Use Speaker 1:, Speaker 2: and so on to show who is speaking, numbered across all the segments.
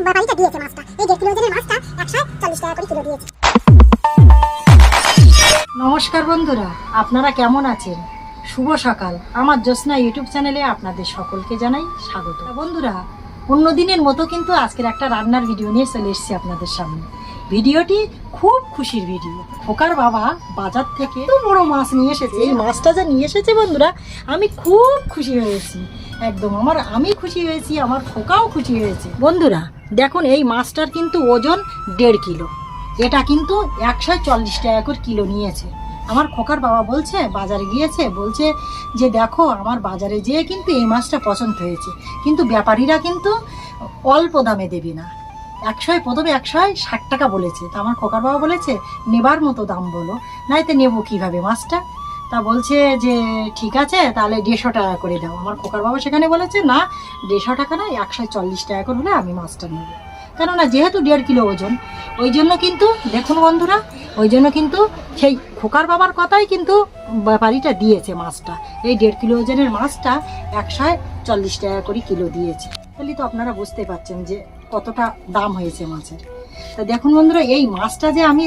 Speaker 1: বাড়িটা দিয়েছে মাছটা, এই 1.5 কিলো ওজনের মাছটা 140 টাকা করে কিলো দিয়েছে।
Speaker 2: নমস্কার বন্ধুরা, আপনারা কেমন আছেন? শুভ সকাল। আমার জ্যোৎস্না ইউটিউব চ্যানেলে আপনাদের সকলকে জানাই স্বাগত। বন্ধুরা, অন্যদিনের মতো কিন্তু আজকের একটা রান্নার ভিডিও নিয়ে চলে এসেছি আপনাদের সামনে। ভিডিওটি খুব খুশির ভিডিও। খোকার বাবা বাজার থেকে এত বড় মাছ নিয়ে এসেছে। এই মাছটা যা নিয়ে এসেছে বন্ধুরা, আমি খুব খুশি হয়েছি। একদম আমি খুশি হয়েছি, আমার খোকাও খুশি হয়েছে। বন্ধুরা দেখুন, এই মাছটার কিন্তু ওজন 1.5 কিলো। এটা কিন্তু 140 টাকা করে কিলো নিয়েছে। আমার খোকার বাবা বলছে, বাজারে গিয়েছে, বলছে যে দেখো আমার বাজারে যেয়ে কিন্তু এই মাছটা পছন্দ হয়েছে, কিন্তু ব্যাপারীরা কিন্তু অল্প দামে দেবে না। প্রথমে 160 টাকা বলেছে। তা আমার খোকার বাবা বলেছে নেবার মতো দাম বলো, নাইতে নেবো কীভাবে মাছটা। তা বলছে যে ঠিক আছে তাহলে 150 টাকা করে দাও। আমার খোকার বাবা সেখানে বলেছে না, 150 টাকা না, 140 টাকা করে হলে আমি মাছটা নেবো। কেননা যেহেতু 1.5 কিলো ওজন, ওই জন্য কিন্তু দেখুন বন্ধুরা, ওই জন্য কিন্তু সেই খোকার বাবার কথাই কিন্তু ব্যাপারীটা দিয়েছে মাছটা। এই 1.5 কিলো ওজনের মাছটা 140 টাকা করে কিলো দিয়েছে। তাহলে তো আপনারা বুঝতে পারছেন যে কতটা দাম হয়েছে মাছের। তা দেখুন বন্ধুরা, এই মাছটা যে আমি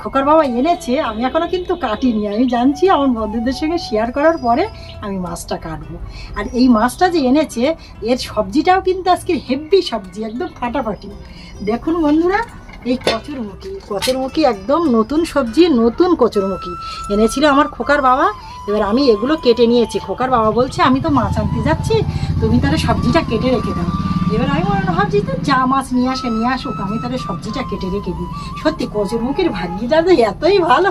Speaker 2: খোকার বাবা এনেছে, আমি এখনো কিন্তু কাটিনি। আমি জানছি আমার বন্ধুদের সঙ্গে শেয়ার করার পরে আমি মাছটা কাটবো। আর এই মাছটা যে এনেছে, এর সবজিটাও কিন্তু আজকের হেভি সবজি, একদম ফাটাফাটি। দেখুন বন্ধুরা, এই কচুরমুখী একদম নতুন সবজি, নতুন কচুরমুখী এনেছিল আমার খোকার বাবা। এবার আমি এগুলো কেটে নিয়েছি। খোকার বাবা বলছে আমি তো মাছ আনতে যাচ্ছি, তুমি তাহলে সবজিটা কেটে রেখে দাও। এবার আমি ভাবছি তো যা মাছ নিয়ে আসুক, আমি তাহলে সবজিটা কেটে রেখে দিই। সত্যি কচুরমুখীর ভাগ্যিটা তো এতই ভালো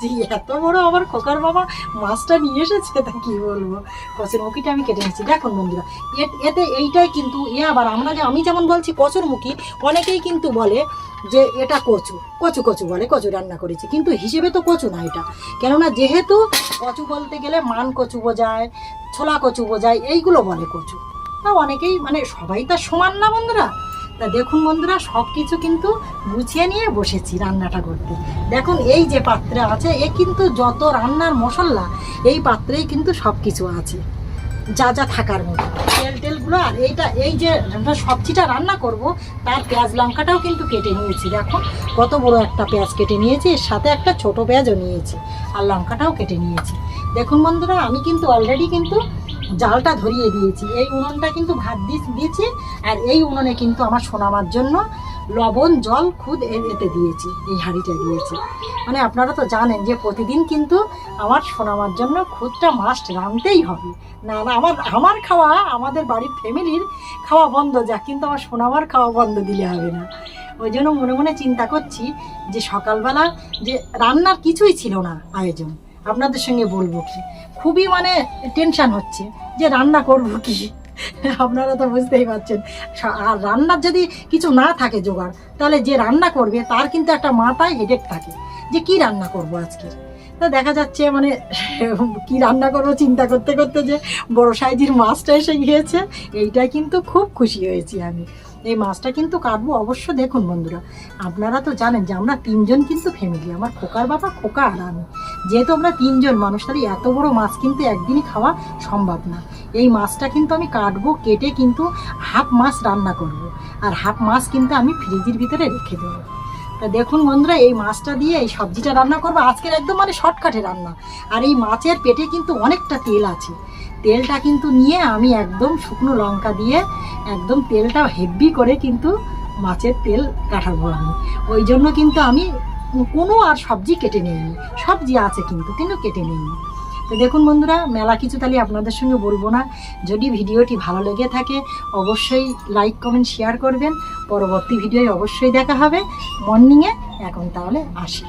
Speaker 2: যে এত বড় আমার খোকার বাবা মাছটা নিয়ে এসেছে, তা কী বলবো। কচুরমুখীটা আমি কেটে নিয়েছি। দেখুন বন্ধুরা, এতে এইটাই কিন্তু আবার আমি যেমন বলছি কচুরমুখী, অনেকেই কিন্তু বলে যে এটা কচু বলে, কচু রান্না করেছি, কিন্তু হিসেবে তো কচু না এটা। কেননা যেহেতু কচু বলতে গেলে মান কচু বোঝায়, ছোলা কচু বোঝায়, এইগুলো বলে কচু। তা অনেকেই সবাই তার সমান না বন্ধুরা। তা দেখুন বন্ধুরা, সব কিছু কিন্তু গুছিয়ে নিয়ে বসেছি রান্নাটা করতে। দেখুন এই যে পাত্রে আছে, এ কিন্তু যত রান্নার মশলা এই পাত্রেই কিন্তু সব কিছু আছে, যা যা থাকার মতো তেলগুলো। আর এই যে সবজিটা রান্না করব, তার পেঁয়াজ লঙ্কাটাও কিন্তু কেটে নিয়েছি। দেখো কত বড় একটা পেঁয়াজ কেটে নিয়েছি, এর সাথে একটা ছোট পেঁয়াজও নিয়েছি, আর লঙ্কাটাও কেটে নিয়েছি। দেখুন বন্ধুরা, আমি কিন্তু অলরেডি কিন্তু জালটা ধরিয়ে দিয়েছি। এই উনুনটা কিন্তু ভাত দিয়েছি, আর এই উনুনে কিন্তু আমার সোনামার জন্য লবণ জল খুদ এতে দিয়েছি, এই হাঁড়িটা দিয়েছি। আপনারা তো জানেন যে প্রতিদিন কিন্তু আমার সোনামার জন্য খুদটা মাস্ট রাঁধতেই হবে। না আমার খাওয়া, আমাদের বাড়ির ফ্যামিলির খাওয়া বন্ধ যাক, কিন্তু আমার সোনামার খাওয়া বন্ধ দিলে হবে না। ওই জন্য মনে মনে চিন্তা করছি যে সকালবেলা যে রান্নার কিছুই ছিল না আয়োজন, আপনাদের সঙ্গে বলবো কি, খুবই টেনশান হচ্ছে যে রান্না করব কি। আপনারা তো বুঝতেই পারছেন। আর রান্নার যদি কিছু না থাকে জোগাড়, তাহলে যে রান্না করবে তার কিন্তু একটা মাথায় হেডেক থাকে যে কি রান্না করব আজকে। তা দেখা যাচ্ছে কি রান্না করবো চিন্তা করতে করতে যে বড় সাইজের মাছটা এসে গিয়েছে। এইটাই কিন্তু খুব খুশি হয়েছি আমি। এই মাছটা কিন্তু কাটবো অবশ্য। দেখুন বন্ধুরা, আপনারা তো জানেন যে আমরা 3 জন কিন্তু ফ্যামিলি, আমার খোকার বাবা, খোকা আর আমি। যেহেতু আমরা 3 জন মানুষ, তাহলে এত বড় মাছ কিন্তু একদিনই খাওয়া সম্ভব না। এই মাছটা কিন্তু আমি কাটবো, কেটে কিন্তু হাফ মাছ রান্না করব, আর হাফ মাছ কিন্তু আমি ফ্রিজের ভিতরে রেখে দেবো। তা দেখুন বন্ধুরা, এই মাছটা দিয়ে এই সবজিটা রান্না করবো আজকের, একদম শর্টকাটে রান্না। আর এই মাছের পেটে কিন্তু অনেকটা তেল আছে। তেলটা কিন্তু নিয়ে আমি একদম শুকনো লঙ্কা দিয়ে একদম তেলটা হেভি করে কিন্তু মাছের তেল কাটাবো আমি। ওই জন্য কিন্তু আমি কোনো আর সবজি কেটে নিইনি, সবজি আছে কিন্তু কেটে নিইনি। তো দেখুন বন্ধুরা, মেলা কিছু তাহলে আপনাদের সঙ্গে বলবো না। যদি ভিডিওটি ভালো লেগে থাকে অবশ্যই লাইক কমেন্ট শেয়ার করবেন। পরবর্তী ভিডিওয় অবশ্যই দেখা হবে মর্নিংয়ে। এখন তাহলে আসি।